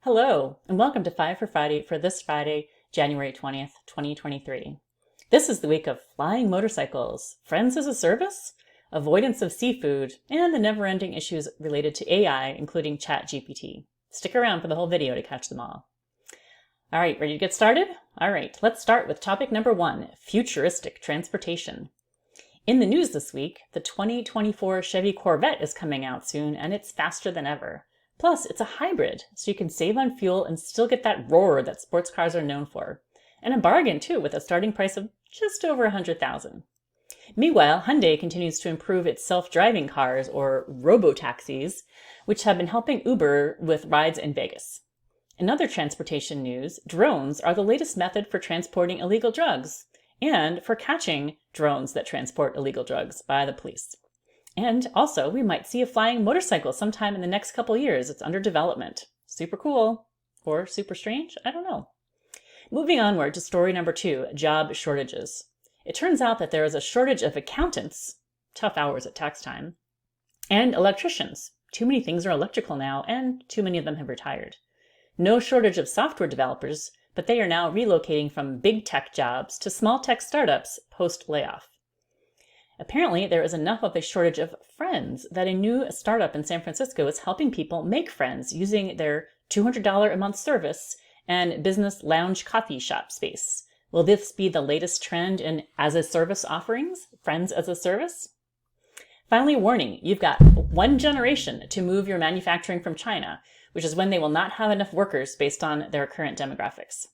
Hello, and welcome to 5 for Friday for this Friday, January 20th, 2023. This is the week of flying motorcycles, friends as a service, avoidance of seafood, and the never-ending issues related to AI, including ChatGPT. Stick around for the whole video to catch them all. All right, ready to get started? All right, let's start with topic number 1, futuristic transportation. In the news this week, the 2024 Chevy Corvette is coming out soon, and it's faster than ever. Plus, it's a hybrid, so you can save on fuel and still get that roar that sports cars are known for. And a bargain, too, with a starting price of just over $100,000. Meanwhile, Hyundai continues to improve its self-driving cars, or robo-taxis, which have been helping Uber with rides in Vegas. In other transportation news, drones are the latest method for transporting illegal drugs and for catching drones that transport illegal drugs by the police. And also, we might see a flying motorcycle sometime in the next couple years. It's under development. Super cool. Or super strange? I don't know. Moving onward to story number 2, job shortages. It turns out that there is a shortage of accountants, tough hours at tax time, and electricians. Too many things are electrical now, and too many of them have retired. No shortage of software developers, but they are now relocating from big tech jobs to small tech startups post-layoff. Apparently, there is enough of a shortage of friends that a new startup in San Francisco is helping people make friends using their $200 a month service and business lounge coffee shop space. Will this be the latest trend in as-a-service offerings, friends as a service? Finally, warning, you've got 1 generation to move your manufacturing from China, which is when they will not have enough workers based on their current demographics.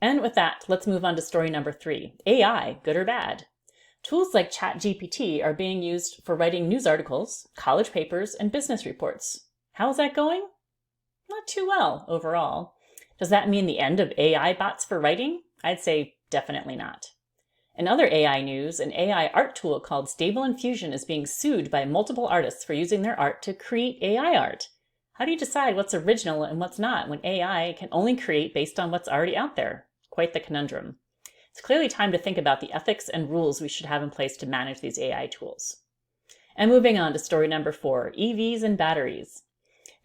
And with that, let's move on to story number 3, AI, good or bad? Tools like ChatGPT are being used for writing news articles, college papers, and business reports. How's that going? Not too well overall. Does that mean the end of AI bots for writing? I'd say definitely not. In other AI news, an AI art tool called Stable Infusion is being sued by multiple artists for using their art to create AI art. How do you decide what's original and what's not when AI can only create based on what's already out there? Quite the conundrum. It's clearly time to think about the ethics and rules we should have in place to manage these AI tools. And moving on to story number 4, EVs and batteries.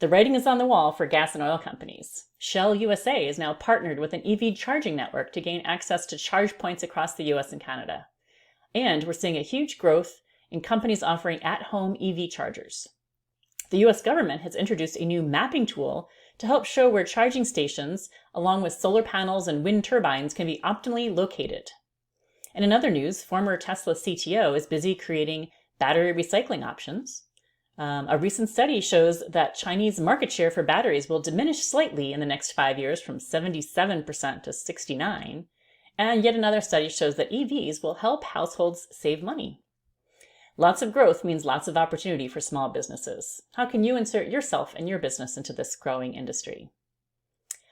The writing is on the wall for gas and oil companies. Shell USA is now partnered with an EV charging network to gain access to charge points across the US and Canada. And we're seeing a huge growth in companies offering at-home EV chargers. The US government has introduced a new mapping tool to help show where charging stations, along with solar panels and wind turbines, can be optimally located. And in other news, former Tesla CTO is busy creating battery recycling options. A recent study shows that Chinese market share for batteries will diminish slightly in the next 5 years from 77% to 69%. And yet another study shows that EVs will help households save money. Lots of growth means lots of opportunity for small businesses. How can you insert yourself and your business into this growing industry?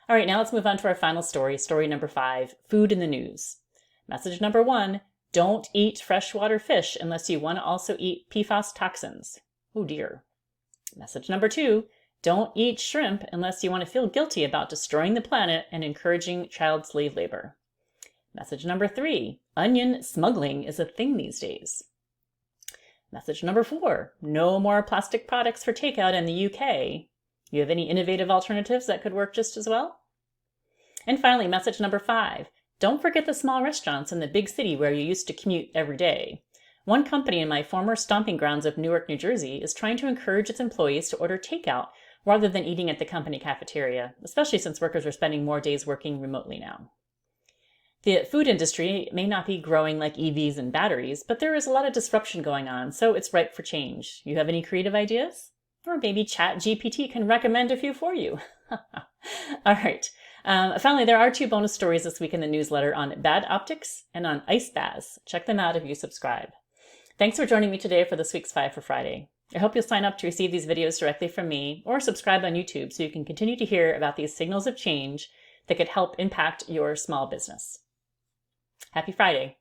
All right, now let's move on to our final story, story number 5, food in the news. Message number 1, don't eat freshwater fish unless you want to also eat PFAS toxins. Oh dear. Message number 2, don't eat shrimp unless you want to feel guilty about destroying the planet and encouraging child slave labor. Message number 3, onion smuggling is a thing these days. Message number 4, no more plastic products for takeout in the UK. You have any innovative alternatives that could work just as well? And finally, message number 5, don't forget the small restaurants in the big city where you used to commute every day. One company in my former stomping grounds of Newark, New Jersey is trying to encourage its employees to order takeout rather than eating at the company cafeteria, especially since workers are spending more days working remotely now. The food industry may not be growing like EVs and batteries, but there is a lot of disruption going on, so it's ripe for change. You have any creative ideas? Or maybe ChatGPT can recommend a few for you. All right. Finally, there are 2 bonus stories this week in the newsletter on bad optics and on ice baths. Check them out if you subscribe. Thanks for joining me today for this week's 5 for Friday. I hope you'll sign up to receive these videos directly from me or subscribe on YouTube so you can continue to hear about these signals of change that could help impact your small business. Happy Friday.